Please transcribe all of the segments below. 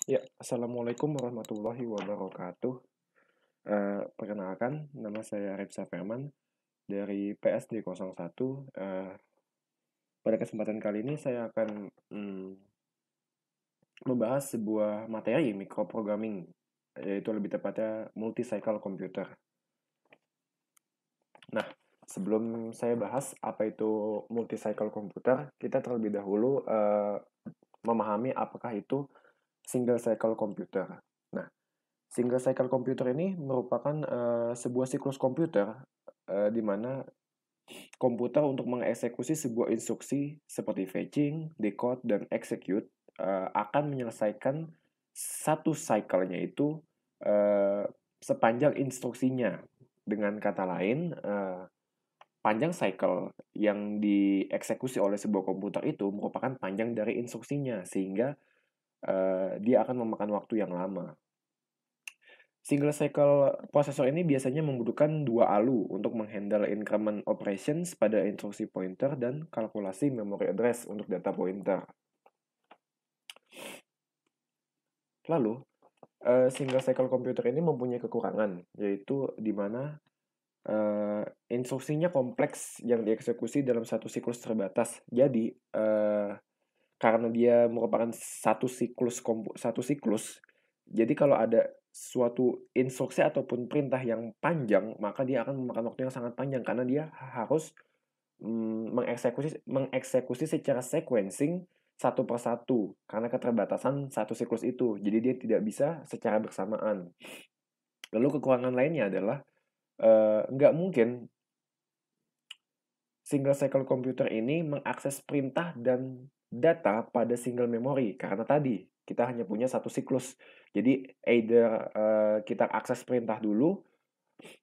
Ya, Assalamualaikum warahmatullahi wabarakatuh. Perkenalkan, nama saya Ripsa Firman dari PSD 01. Pada kesempatan kali ini saya akan membahas sebuah materi microprogramming, yaitu lebih tepatnya multi-cycle computer. Nah, sebelum saya bahas apa itu multi-cycle computer, kita terlebih dahulu memahami apakah itu single cycle computer. Nah, single cycle computer ini merupakan sebuah siklus komputer di mana komputer untuk mengeksekusi sebuah instruksi seperti fetching, decode, dan execute akan menyelesaikan satu cycle-nya itu sepanjang instruksinya. Dengan kata lain, panjang cycle yang dieksekusi oleh sebuah komputer itu merupakan panjang dari instruksinya, sehingga dia akan memakan waktu yang lama. Single cycle processor ini biasanya membutuhkan dua ALU untuk menghandle increment operations pada instruksi pointer dan kalkulasi memory address untuk data pointer. Lalu, single cycle computer ini mempunyai kekurangan, yaitu di mana instruksinya kompleks yang dieksekusi dalam satu siklus terbatas. Jadi, karena dia merupakan satu siklus, jadi kalau ada suatu instruksi ataupun perintah yang panjang, maka dia akan memakan waktu yang sangat panjang karena dia harus mengeksekusi secara sequencing satu per satu karena keterbatasan satu siklus itu. Jadi dia tidak bisa secara bersamaan. Lalu kekurangan lainnya adalah nggak mungkin single cycle computer ini mengakses perintah dan data pada single memory karena tadi kita hanya punya satu siklus. Jadi either kita akses perintah dulu,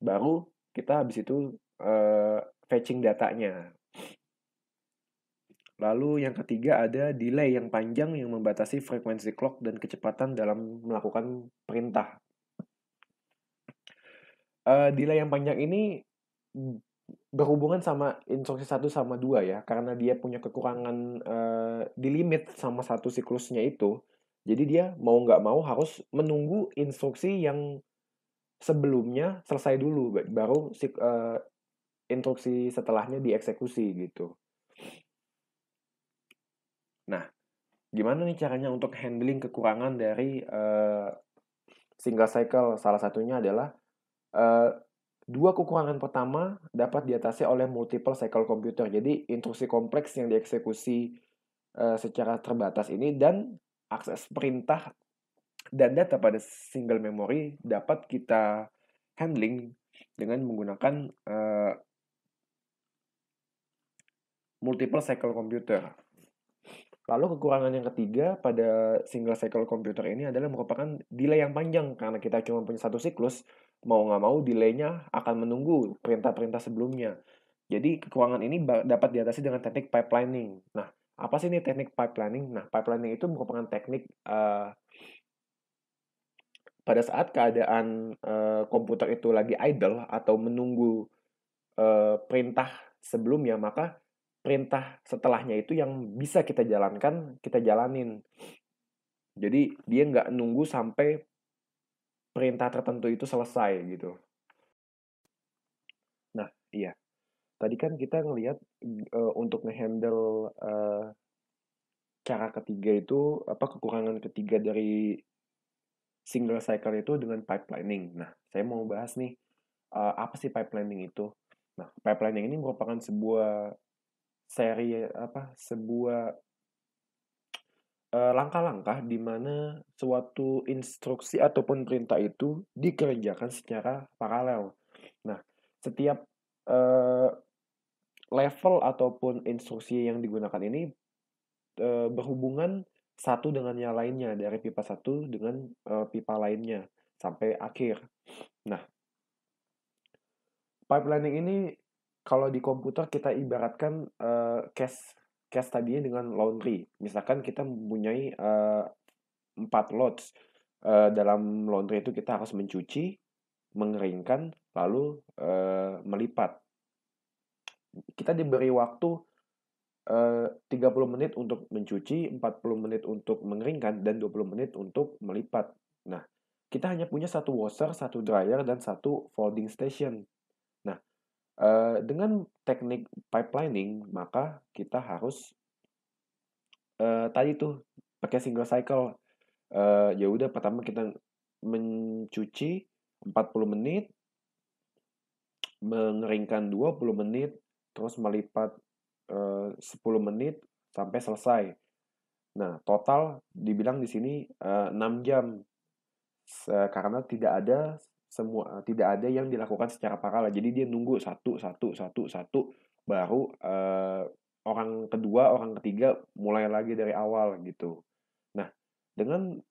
baru kita habis itu fetching datanya. Lalu yang ketiga ada delay yang panjang yang membatasi frekuensi clock dan kecepatan dalam melakukan perintah. Delay yang panjang ini berhubungan sama instruksi 1 sama 2 ya, karena dia punya kekurangan di limit sama satu siklusnya itu. Jadi dia mau nggak mau harus menunggu instruksi yang sebelumnya selesai dulu, baru instruksi setelahnya dieksekusi gitu. Nah, gimana nih caranya untuk handling kekurangan dari single cycle? Salah satunya adalah uh, dua kekurangan pertama dapat diatasi oleh multiple cycle computer. Jadi instruksi kompleks yang dieksekusi secara terbatas ini dan akses perintah dan data pada single memory dapat kita handling dengan menggunakan multiple cycle computer. Lalu kekurangan yang ketiga pada single cycle computer ini adalah merupakan delay yang panjang karena kita cuma punya satu siklus, mau nggak mau delaynya akan menunggu perintah-perintah sebelumnya. Jadi kekurangan ini dapat diatasi dengan teknik pipelining. Nah, apa sih ini teknik pipelining? Nah, pipelining itu merupakan teknik pada saat keadaan komputer itu lagi idle atau menunggu perintah sebelumnya, maka perintah setelahnya itu yang bisa kita jalankan, kita jalanin. Jadi dia nggak nunggu sampai perintah tertentu itu selesai gitu. Nah, iya. Tadi kan kita ngelihat untuk ngehandle cara ketiga itu apa kekurangan ketiga dari single cycle itu dengan pipelining. Nah, saya mau bahas nih apa sih pipelining itu? Nah, pipelining ini merupakan sebuah seri apa sebuah langkah-langkah di mana suatu instruksi ataupun perintah itu dikerjakan secara paralel. Nah, setiap eh, level ataupun instruksi yang digunakan ini berhubungan satu dengan yang lainnya dari pipa satu dengan pipa lainnya sampai akhir. Nah, pipelining ini kalau di komputer kita ibaratkan case tadinya dengan laundry. Misalkan kita mempunyai 4 loads. Dalam laundry itu kita harus mencuci, mengeringkan, lalu melipat. Kita diberi waktu 30 menit untuk mencuci, 40 menit untuk mengeringkan, dan 20 menit untuk melipat. Nah, kita hanya punya satu washer, satu dryer, dan satu folding station. Nah, dengan teknik pipelining, maka kita harus tadi tuh pakai single cycle. Ya udah pertama kita mencuci 40 menit, mengeringkan 20 menit, terus melipat 10 menit sampai selesai. Nah, total dibilang di sini 6 jam. Karena tidak ada yang dilakukan secara paralel. Jadi dia nunggu satu satu satu satu baru orang kedua, orang ketiga mulai lagi dari awal gitu. Nah, dengan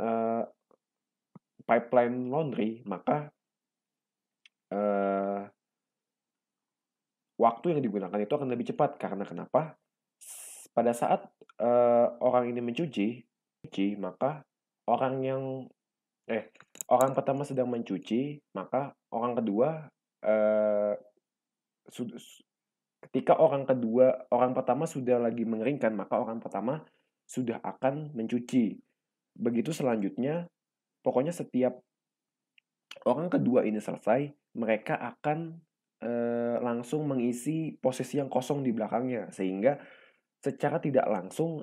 pipeline laundry, maka eh, waktu yang digunakan itu akan lebih cepat. Karena kenapa? Pada saat orang ini mencuci, maka orang yang orang pertama sedang mencuci, maka orang kedua eh, ketika orang pertama sudah lagi mengeringkan, maka orang pertama sudah akan mencuci. Begitu selanjutnya, pokoknya setiap orang kedua ini selesai, mereka akan langsung mengisi posisi yang kosong di belakangnya, sehingga secara tidak langsung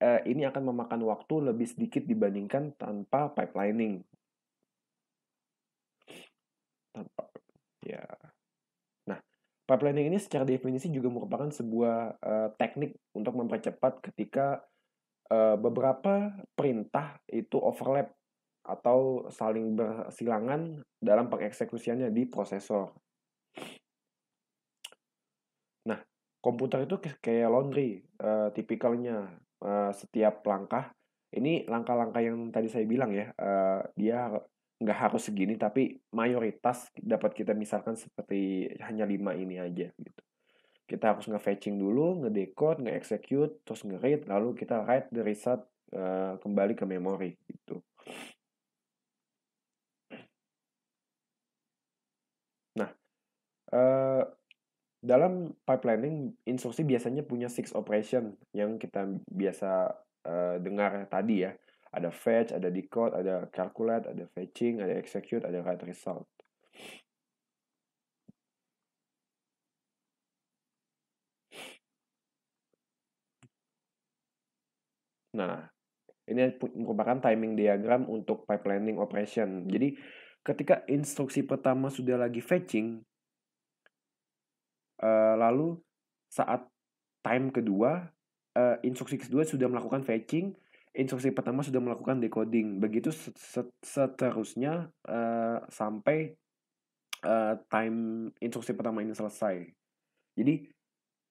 ini akan memakan waktu lebih sedikit dibandingkan tanpa pipelining. Tanpa, ya. Nah, pipelining ini secara definisi juga merupakan sebuah teknik untuk mempercepat ketika beberapa perintah itu overlap atau saling bersilangan dalam pengeksekusiannya di prosesor. Nah, komputer itu kayak laundry, tipikalnya setiap langkah. Ini langkah-langkah yang tadi saya bilang ya, dia nggak harus segini, tapi mayoritas dapat kita misalkan seperti hanya 5 ini aja gitu. Kita harus nge-fetching dulu, ngedecode, nge-execute, terus nge-read, lalu kita write the result kembali ke memori gitu. Nah, dalam pipelining, instruksi biasanya punya 6 operation yang kita biasa dengar tadi ya. Ada fetch, ada decode, ada calculate, ada fetching, ada execute, ada write result. Nah, ini merupakan timing diagram untuk pipelining operation. Jadi, ketika instruksi pertama sudah lagi fetching, lalu saat time kedua, instruksi kedua sudah melakukan fetching, instruksi pertama sudah melakukan decoding. Begitu seterusnya sampai time instruksi pertama ini selesai. Jadi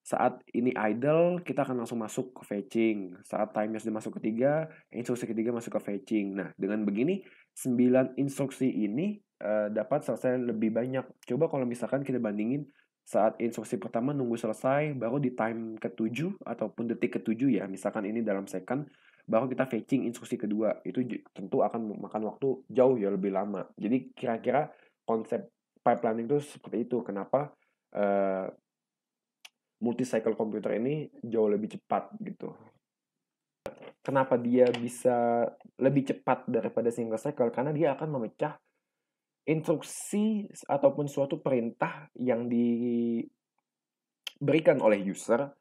saat ini idle, kita akan langsung masuk ke fetching. Saat time-nya sudah masuk ketiga, instruksi ketiga masuk ke fetching. Nah, dengan begini, 9 instruksi ini dapat selesai lebih banyak. Coba kalau misalkan kita bandingin saat instruksi pertama nunggu selesai, baru di time ke-7 ataupun detik ke-7 ya, misalkan ini dalam second, baru kita fetching instruksi kedua. Itu tentu akan memakan waktu jauh ya lebih lama. Jadi kira-kira konsep pipelining itu seperti itu. Kenapa multi-cycle komputer ini jauh lebih cepat gitu. Kenapa dia bisa lebih cepat daripada single cycle? Karena dia akan memecah instruksi ataupun suatu perintah yang diberikan oleh user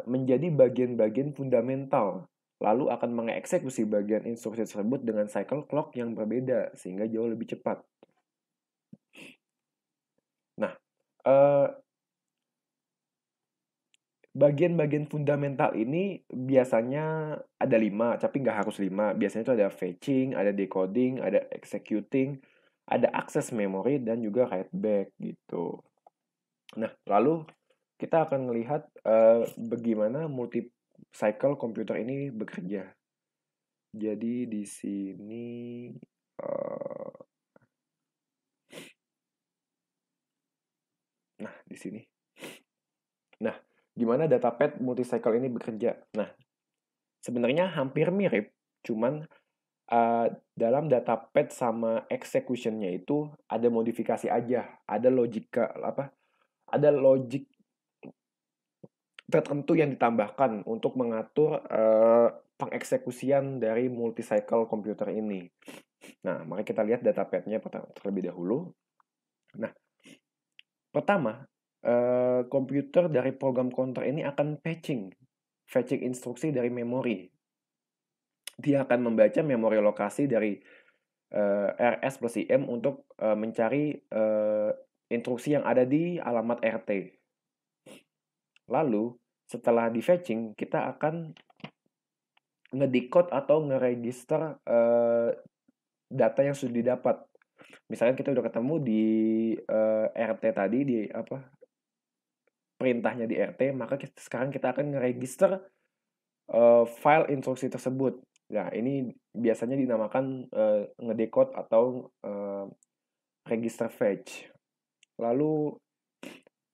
menjadi bagian-bagian fundamental. Lalu akan mengeksekusi bagian instruksi tersebut dengan cycle clock yang berbeda sehingga jauh lebih cepat. Nah, bagian-bagian fundamental ini biasanya ada 5, tapi nggak harus 5. Biasanya itu ada fetching, ada decoding, ada executing, ada access memory, dan juga write back gitu. Nah, lalu kita akan melihat bagaimana multi-cycle komputer ini bekerja. Jadi di sini, nah di sini. Nah, gimana datapad multi-cycle ini bekerja? Nah, sebenarnya hampir mirip, cuman dalam datapad sama execution-nya itu ada modifikasi aja, ada logika apa? Ada logic tertentu yang ditambahkan untuk mengatur pengeksekusian dari multi-cycle komputer ini. Nah, mari kita lihat datapad-nya terlebih dahulu. Nah, pertama, komputer dari program counter ini akan fetching instruksi dari memori. Dia akan membaca memori lokasi dari RS plus IM untuk mencari instruksi yang ada di alamat RT. Lalu, setelah di fetching, kita akan ngedecode atau ngeregister data yang sudah didapat. Misalnya kita udah ketemu di RT tadi, di perintahnya di RT, maka sekarang kita akan ngeregister file instruksi tersebut. Nah, ini biasanya dinamakan ngedecode atau register fetch. Lalu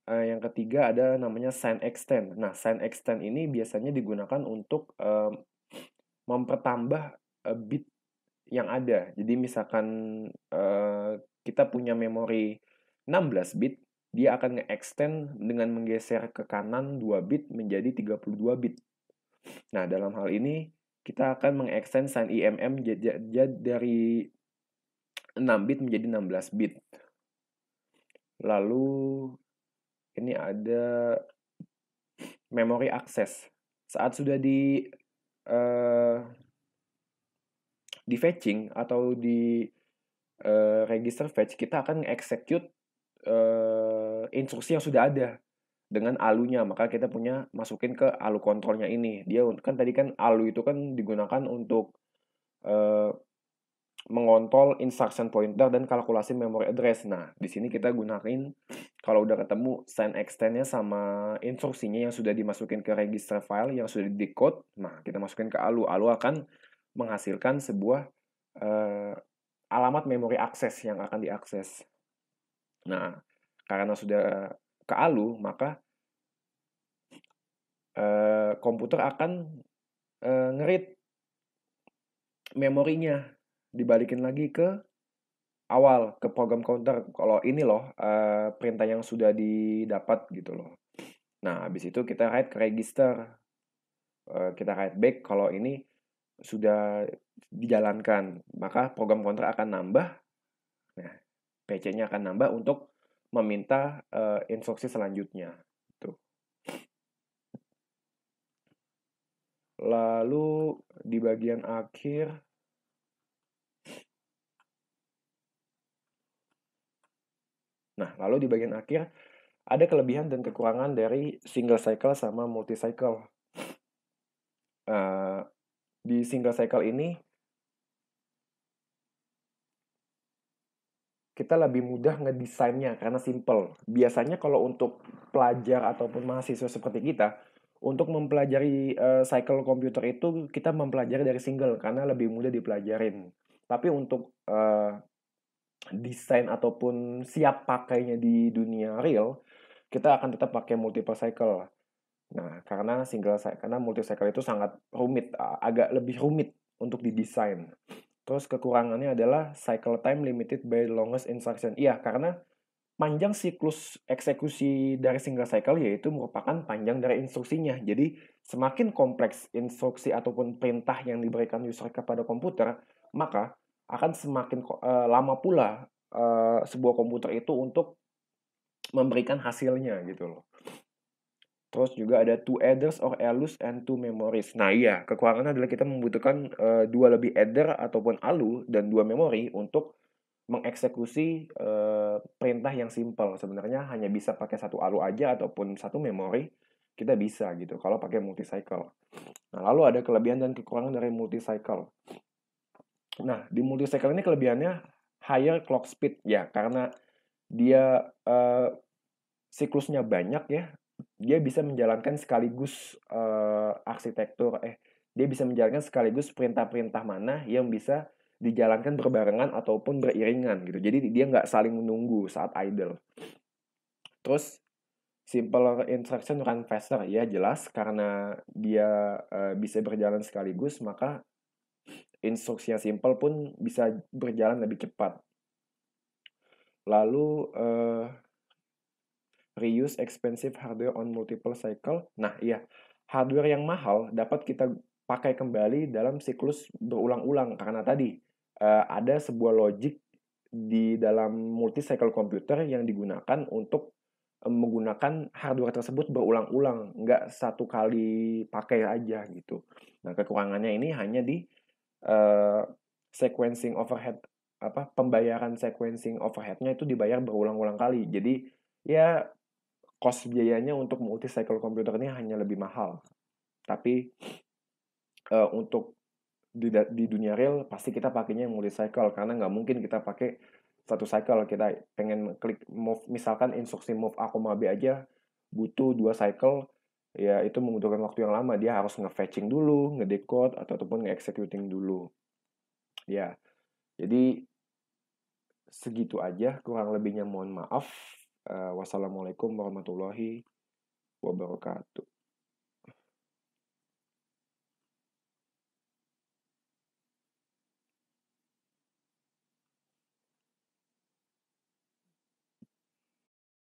yang ketiga ada namanya sign extend. Nah, sign extend ini biasanya digunakan untuk mempertambah bit yang ada. Jadi misalkan kita punya memori 16 bit, dia akan nge-extend dengan menggeser ke kanan 2 bit menjadi 32 bit. Nah, dalam hal ini kita akan meng-extend sign IMM dari 6 bit menjadi 16 bit. Lalu ini ada memory access. Saat sudah di fetching atau di register fetch, kita akan execute instruksi yang sudah ada dengan alunya. Maka kita punya masukin ke alu kontrolnya ini. Dia kan tadi kan alu itu kan digunakan untuk mengontrol instruction pointer dan kalkulasi memory address. Nah, di sini kita gunain kalau udah ketemu sign extend-nya sama instruksinya yang sudah dimasukin ke register file yang sudah di-decode, nah kita masukin ke alu. Alu akan menghasilkan sebuah alamat memory akses yang akan diakses. Nah, karena sudah ke alu, maka komputer akan nge-read memorinya, dibalikin lagi ke awal, ke program counter. Kalau ini loh perintah yang sudah didapat gitu loh. Nah, habis itu kita write ke register. Kita write back kalau ini sudah dijalankan. Maka program counter akan nambah. Nah, PC-nya akan nambah untuk meminta instruksi selanjutnya. Tuh. Lalu di bagian akhir ada kelebihan dan kekurangan dari single cycle sama multi cycle. Di single cycle ini kita lebih mudah ngedesainnya karena simple. Biasanya kalau untuk pelajar ataupun mahasiswa seperti kita, untuk mempelajari cycle komputer itu kita mempelajari dari single karena lebih mudah dipelajarin. Tapi untuk desain ataupun siap pakainya di dunia real, kita akan tetap pakai multiple cycle. Nah, karena multi cycle itu sangat rumit, agak lebih rumit untuk didesain. Terus kekurangannya adalah cycle time limited by longest instruction. Iya, karena panjang siklus eksekusi dari single cycle yaitu merupakan panjang dari instruksinya. Jadi, semakin kompleks instruksi ataupun perintah yang diberikan user kepada komputer, maka akan semakin lama pula sebuah komputer itu untuk memberikan hasilnya gitu loh. Terus juga ada two adders or ALUs and two memories. Nah iya, kekurangannya adalah kita membutuhkan dua lebih adder ataupun ALU dan dua memori untuk mengeksekusi perintah yang simple. Sebenarnya hanya bisa pakai satu ALU aja ataupun satu memori, kita bisa gitu kalau pakai multi-cycle. Nah, lalu ada kelebihan dan kekurangan dari multi-cycle. Nah, di multi-cycle ini kelebihannya higher clock speed ya, karena dia siklusnya banyak ya, dia bisa menjalankan sekaligus dia bisa menjalankan sekaligus perintah-perintah mana yang bisa dijalankan berbarengan ataupun beriringan gitu. Jadi dia nggak saling menunggu saat idle. Terus simple instruction run faster ya jelas karena dia bisa berjalan sekaligus maka instruksi yang simple pun bisa berjalan lebih cepat. Lalu reuse expensive hardware on multiple cycle. Nah, iya, hardware yang mahal dapat kita pakai kembali dalam siklus berulang-ulang karena tadi ada sebuah logic di dalam multi cycle computer yang digunakan untuk menggunakan hardware tersebut berulang-ulang, nggak satu kali pakai aja gitu. Nah, kekurangannya ini hanya di eh, sequencing overhead, apa pembayaran sequencing overheadnya itu dibayar berulang-ulang kali. Jadi ya cost biayanya untuk multi cycle computer ini hanya lebih mahal. Tapi untuk di dunia real pasti kita pakainya multi cycle karena nggak mungkin kita pakai satu cycle. Kita pengen klik move, misalkan instruksi move A, B aja butuh 2 cycle, ya itu membutuhkan waktu yang lama. Dia harus nge-fetching dulu, ngedecode ataupun nge-executing dulu. Ya, jadi segitu aja, kurang lebihnya mohon maaf. Wassalamualaikum warahmatullahi wabarakatuh.